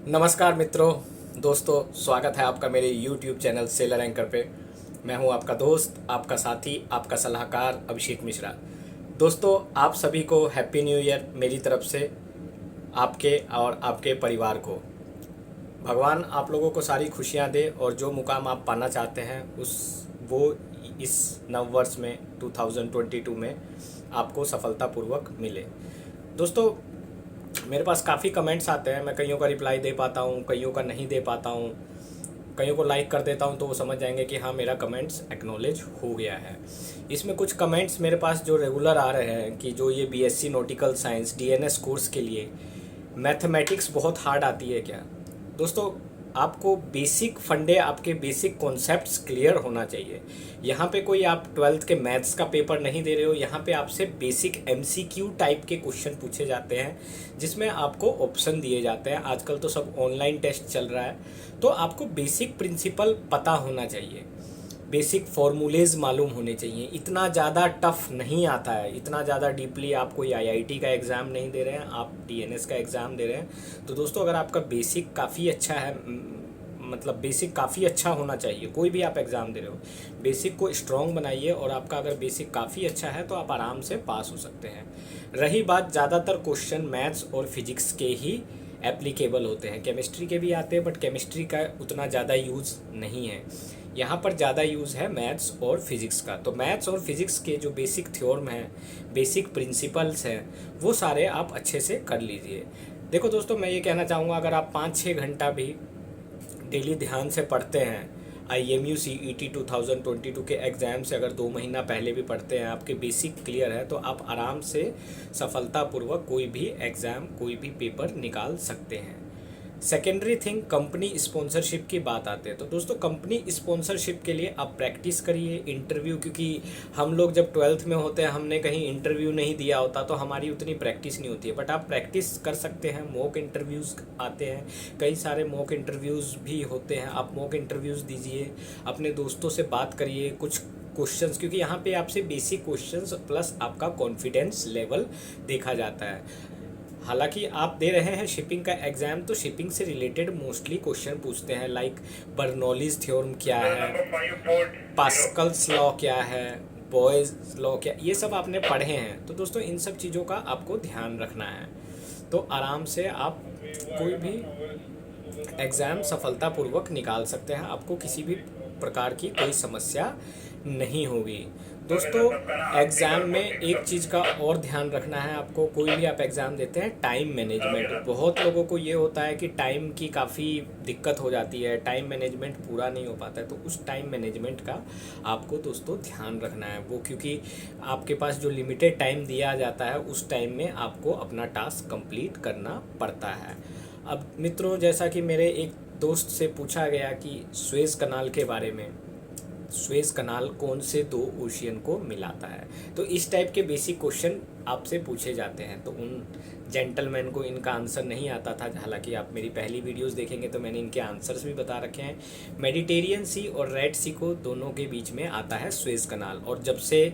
नमस्कार मित्रों, दोस्तों, स्वागत है आपका मेरे YouTube चैनल सेलर एंकर पे। मैं हूं आपका दोस्त, आपका साथी, आपका सलाहकार अभिषेक मिश्रा। दोस्तों, आप सभी को हैप्पी न्यू ईयर मेरी तरफ से, आपके और आपके परिवार को। भगवान आप लोगों को सारी खुशियां दे और जो मुकाम आप पाना चाहते हैं उस वो इस नव वर्ष में 2022 में आपको सफलतापूर्वक मिले। दोस्तों, मेरे पास काफ़ी कमेंट्स आते हैं, मैं कईयों का रिप्लाई दे पाता हूँ, कईयों का नहीं दे पाता हूँ। कईयों को लाइक कर देता हूँ तो वो समझ जाएंगे कि हाँ, मेरा कमेंट्स एक्नॉलेज हो गया है। इसमें कुछ कमेंट्स मेरे पास जो रेगुलर आ रहे हैं कि जो ये BSc nautical science DNS course के लिए मैथमेटिक्स बहुत हार्ड आती है क्या। दोस्तों, आपको बेसिक फंडे, आपके बेसिक कॉन्सेप्ट्स क्लियर होना चाहिए। यहाँ पे कोई आप 12th के मैथ्स का पेपर नहीं दे रहे हो, यहाँ पे आपसे बेसिक एमसीक्यू टाइप के क्वेश्चन पूछे जाते हैं जिसमें आपको ऑप्शन दिए जाते हैं। आजकल तो सब ऑनलाइन टेस्ट चल रहा है, तो आपको बेसिक प्रिंसिपल पता होना चाहिए, बेसिक फॉर्मूलेज मालूम होने चाहिए। इतना ज़्यादा टफ नहीं आता है, इतना ज़्यादा डीपली आप कोई आईआईटी का एग्ज़ाम नहीं दे रहे हैं, आप डीएनएस का एग्ज़ाम दे रहे हैं। तो दोस्तों, अगर आपका बेसिक काफ़ी अच्छा है, मतलब बेसिक काफ़ी अच्छा होना चाहिए, कोई भी आप एग्ज़ाम दे रहे हो, बेसिक को स्ट्रॉन्ग बनाइए और आपका अगर बेसिक काफ़ी अच्छा है तो आप आराम से पास हो सकते हैं। रही बात, ज़्यादातर क्वेश्चन मैथ्स और फिजिक्स के ही एप्लीकेबल होते हैं, केमिस्ट्री के भी आते हैं बट केमिस्ट्री का उतना ज़्यादा यूज़ नहीं है। यहाँ पर ज़्यादा यूज़ है मैथ्स और फिज़िक्स का। तो मैथ्स और फिज़िक्स के जो बेसिक थ्योरम हैं, बेसिक प्रिंसिपल्स हैं, वो सारे आप अच्छे से कर लीजिए। देखो दोस्तों, मैं ये कहना चाहूँगा, अगर आप 5-6 घंटा भी डेली ध्यान से पढ़ते हैं, IMU CET 2022 के एग्ज़ाम से अगर 2 महीना पहले भी पढ़ते हैं, आपके बेसिक क्लियर है, तो आप आराम से सफलतापूर्वक कोई भी एग्ज़ाम, कोई भी पेपर निकाल सकते हैं। सेकेंडरी थिंग, कंपनी स्पॉन्सरशिप की बात आते हैं। तो दोस्तों, कंपनी स्पॉन्सरशिप के लिए आप प्रैक्टिस करिए इंटरव्यू, क्योंकि हम लोग जब 12th में होते हैं, हमने कहीं इंटरव्यू नहीं दिया होता तो हमारी उतनी प्रैक्टिस नहीं होती है। बट आप प्रैक्टिस कर सकते हैं, मॉक इंटरव्यूज़ आते हैं, कई सारे मॉक इंटरव्यूज़ भी होते हैं। आप मॉक इंटरव्यूज़ दीजिए, अपने दोस्तों से बात करिए कुछ क्वेश्चंस, क्योंकि यहाँ पे आपसे बेसिक क्वेश्चंस प्लस आपका कॉन्फिडेंस लेवल देखा जाता है। हालांकि आप दे रहे हैं शिपिंग का एग्ज़ाम, तो शिपिंग से रिलेटेड मोस्टली क्वेश्चन पूछते हैं, लाइक बर्नौलीज थ्योरम क्या है, पास्कल्स लॉ क्या है, बॉयज़ लॉ क्या, ये सब आपने पढ़े हैं। तो दोस्तों, इन सब चीज़ों का आपको ध्यान रखना है, तो आराम से आप कोई भी एग्ज़ाम सफलतापूर्वक निकाल सकते हैं, आपको किसी भी प्रकार की कोई समस्या नहीं होगी। दोस्तों, एग्ज़ाम में एक चीज़ का और ध्यान रखना है आपको, कोई भी आप एग्ज़ाम देते हैं, टाइम मैनेजमेंट। बहुत लोगों को ये होता है कि टाइम की काफ़ी दिक्कत हो जाती है, टाइम मैनेजमेंट पूरा नहीं हो पाता है, तो उस टाइम मैनेजमेंट का आपको दोस्तों ध्यान रखना है। वो क्योंकि आपके पास जो लिमिटेड टाइम दिया जाता है, उस टाइम में आपको अपना टास्क कंप्लीट करना पड़ता है। अब मित्रों, जैसा कि मेरे एक दोस्त से पूछा गया कि स्वेज़ कनाल के बारे में, स्वेज़ कनाल कौन से 2 ओशियन को मिलाता है, तो इस टाइप के बेसिक क्वेश्चन आपसे पूछे जाते हैं। तो उन जेंटलमैन को इनका आंसर नहीं आता था, हालांकि आप मेरी पहली वीडियोस देखेंगे तो मैंने इनके आंसर्स भी बता रखे हैं। मेडिटेरियन सी और रेड सी को दोनों के बीच में आता है स्वेज़ कनाल, और जब से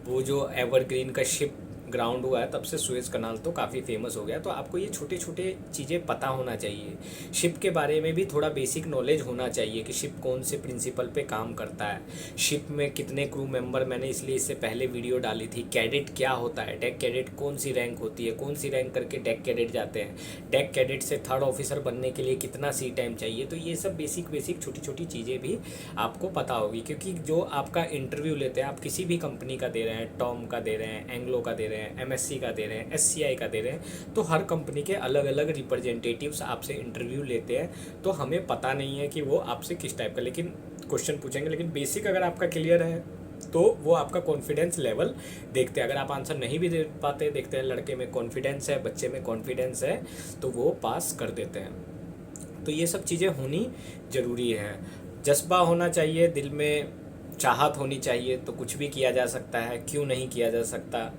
वो जो एवरग्रीन का शिप ग्राउंड हुआ है तब से सुएज़ कनाल तो काफ़ी फेमस हो गया। तो आपको ये छोटे छोटे चीज़ें पता होना चाहिए, शिप के बारे में भी थोड़ा बेसिक नॉलेज होना चाहिए कि शिप कौन से प्रिंसिपल पे काम करता है, शिप में कितने क्रू मेंबर, मैंने इसलिए इससे पहले वीडियो डाली थी। कैडेट क्या होता है, डेक कैडेट कौन सी रैंक होती है, कौन सी रैंक करके डेक कैडेट जाते हैं, डेक कैडेट से 3rd ऑफिसर बनने के लिए कितना सी टाइम चाहिए। तो ये सब बेसिक छोटी छोटी चीज़ें भी आपको पता होगी, क्योंकि जो आपका इंटरव्यू लेते हैं, आप किसी भी कंपनी का दे रहे हैं, टॉम का दे रहे हैं, एंग्लो का दे रहे हैं, MSC का दे रहे हैं, SCI का दे रहे हैं, तो हर कंपनी के अलग अलग रिप्रेजेंटेटिव्स आपसे इंटरव्यू लेते हैं। तो हमें पता नहीं है कि वो आपसे किस टाइप का लेकिन क्वेश्चन पूछेंगे, लेकिन बेसिक अगर आपका क्लियर है तो वो आपका कॉन्फिडेंस लेवल देखते हैं। अगर आप आंसर नहीं भी दे पाते, देखते हैं लड़के में कॉन्फिडेंस है, बच्चे में कॉन्फिडेंस है, तो वो पास कर देते हैं। तो ये सब चीज़ें होनी ज़रूरी है, जज्बा होना चाहिए, दिल में चाहत होनी चाहिए, तो कुछ भी किया जा सकता है। क्यों नहीं किया जा सकता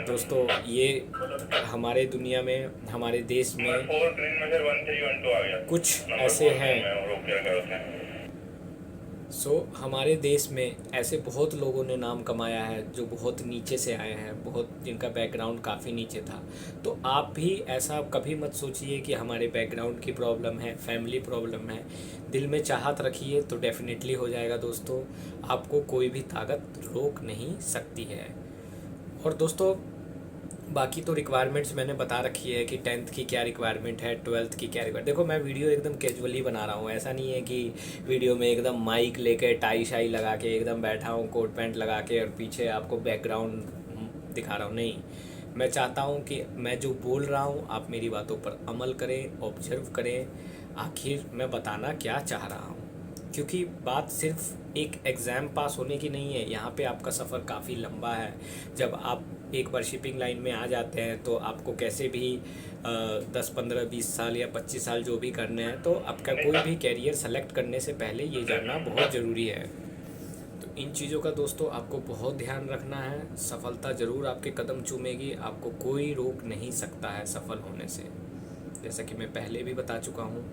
दोस्तों, ये हमारे दुनिया में, हमारे देश में कुछ ऐसे हैं हमारे देश में ऐसे बहुत लोगों ने नाम कमाया है जो बहुत नीचे से आए हैं, बहुत जिनका बैकग्राउंड काफ़ी नीचे था। तो आप भी ऐसा कभी मत सोचिए कि हमारे बैकग्राउंड की प्रॉब्लम है, फैमिली प्रॉब्लम है। दिल में चाहत रखिए तो डेफिनेटली हो जाएगा दोस्तों। आपको कोई भी ताकत रोक नहीं सकती है। और दोस्तों बाकी तो रिक्वायरमेंट्स मैंने बता रखी है कि 10th की क्या रिक्वायरमेंट है, 12th की क्या रिक्वायरमेंट। देखो मैं वीडियो एकदम कैजुअली बना रहा हूँ, ऐसा नहीं है कि वीडियो में एकदम माइक लेके टाई शाई लगा के एकदम बैठा हूँ कोट पैंट लगा के और पीछे आपको बैकग्राउंड दिखा रहा हूँ। नहीं, मैं चाहता हूँ कि मैं जो बोल रहा हूँ आप मेरी बातों पर अमल करें, ऑब्जर्व करें, आखिर मैं बताना क्या चाह रहा हूँ। क्योंकि बात सिर्फ एक एग्ज़ाम पास होने की नहीं है, यहाँ पे आपका सफ़र काफ़ी लंबा है। जब आप एक बार शिपिंग लाइन में आ जाते हैं तो आपको कैसे भी 10 15 20 साल या 25 साल जो भी करने हैं, तो आपका कोई भी कैरियर सेलेक्ट करने से पहले ये जानना बहुत ज़रूरी है। तो इन चीज़ों का दोस्तों आपको बहुत ध्यान रखना है। सफलता ज़रूर आपके कदम चूमेगी, आपको कोई रोक नहीं सकता है सफल होने से। जैसा कि मैं पहले भी बता चुका हूँ,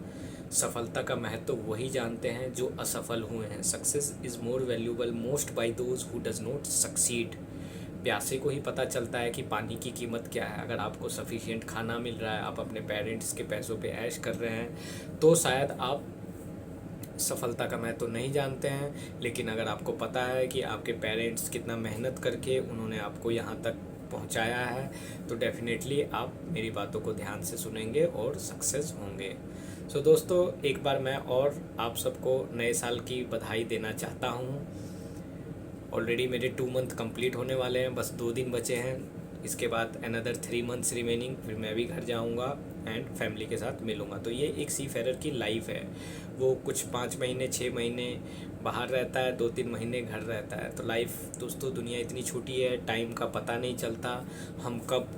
सफलता का महत्व वही जानते हैं जो असफल हुए हैं। Success is more valuable most by those who does not succeed. प्यासे को ही पता चलता है कि पानी की कीमत क्या है। अगर आपको सफिशिएंट खाना मिल रहा है, आप अपने पेरेंट्स के पैसों पे ऐश कर रहे हैं, तो शायद आप सफलता का महत्व तो नहीं जानते हैं। लेकिन अगर आपको पता है कि आपके पेरेंट्स कितना मेहनत करके उन्होंने आपको यहाँ तक पहुँचाया है, तो डेफिनेटली आप मेरी बातों को ध्यान से सुनेंगे और सक्सेस होंगे। दोस्तों एक बार मैं और आप सबको नए साल की बधाई देना चाहता हूँ। ऑलरेडी मेरे 2 मंथ कंप्लीट होने वाले हैं, बस 2 दिन बचे हैं। इसके बाद अनदर 3 मंथ्स रिमेनिंग, फिर मैं भी घर जाऊंगा एंड फैमिली के साथ मिलूंगा। तो ये एक सी फेरर की लाइफ है। वो कुछ 5 महीने 6 महीने बाहर रहता है, 2-3 महीने घर रहता है। तो लाइफ दोस्तों, दुनिया इतनी छोटी है, टाइम का पता नहीं चलता। हम कब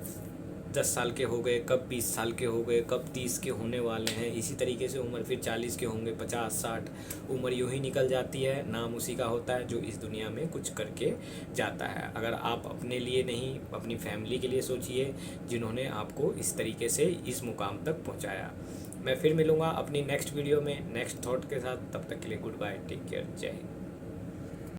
10 साल के हो गए, कब 20 साल के हो गए, कब 30 के होने वाले हैं। इसी तरीके से उम्र फिर 40 के होंगे, 50-60 उम्र यूँ ही निकल जाती है। नाम उसी का होता है जो इस दुनिया में कुछ करके जाता है। अगर आप अपने लिए नहीं, अपनी फैमिली के लिए सोचिए, जिन्होंने आपको इस तरीके से इस मुकाम तक पहुँचाया। मैं फिर मिलूँगा अपनी नेक्स्ट वीडियो में नेक्स्ट थॉट के साथ। तब तक के लिए गुड बाय, टेक केयर, जय हिंद।